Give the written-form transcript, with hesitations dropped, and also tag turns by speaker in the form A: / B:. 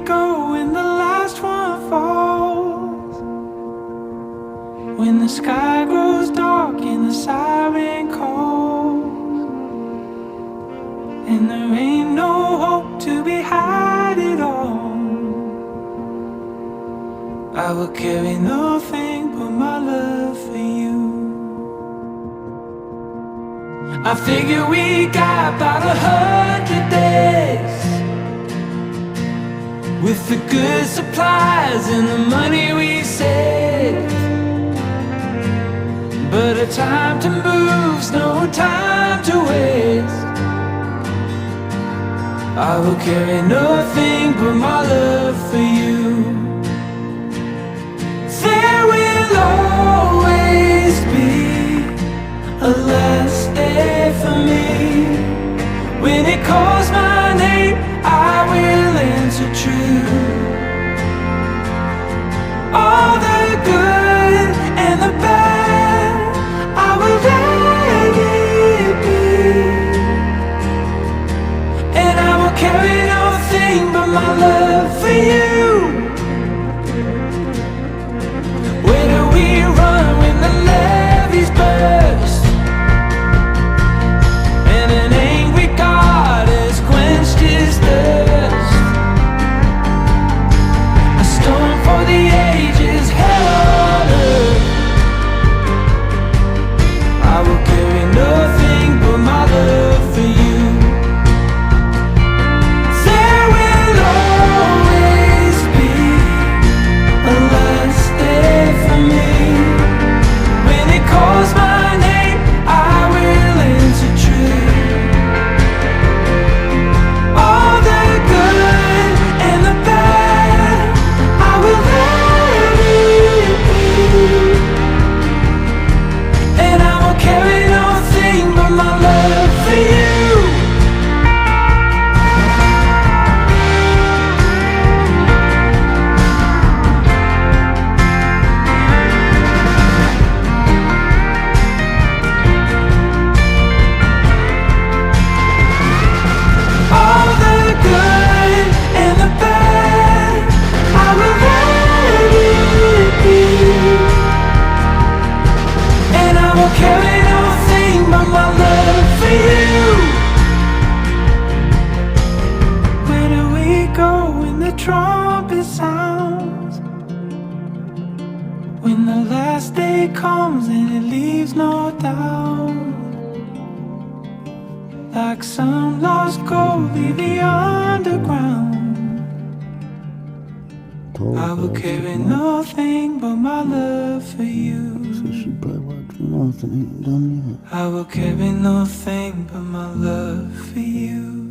A: go when the last one falls? When the sky grows dark and the siren calls, and there ain't no hope to be had at all, I will carry nothing but my love for you. I figure we got about 100 days, with the good supplies and the money we saved. But a time to move's no time to waste. I will carry nothing but my love for you. There will always be a last day for me. When it calls my name, I will answer true. All the good and the bad, I will let it be. And I will carry nothing but my love for you. Where do we run when the levees burst, and an angry God has quenched his thirst? A storm for the ages, hell on earth. I will carry nothing but my love for you. There will always be a last day for me. When it calls my name, I will answer true. All the good and the bad, I will let it be. And I will carry nothing but my love for you. All the good and the bad, I will let it be. And I will carry nothing but my love for you. Where do we go when the trumpet sounds? When the last day comes and it leaves no doubt, like some lost gold leave the underground. I will carry nothing but my love for you. I will carry nothing but my love for you.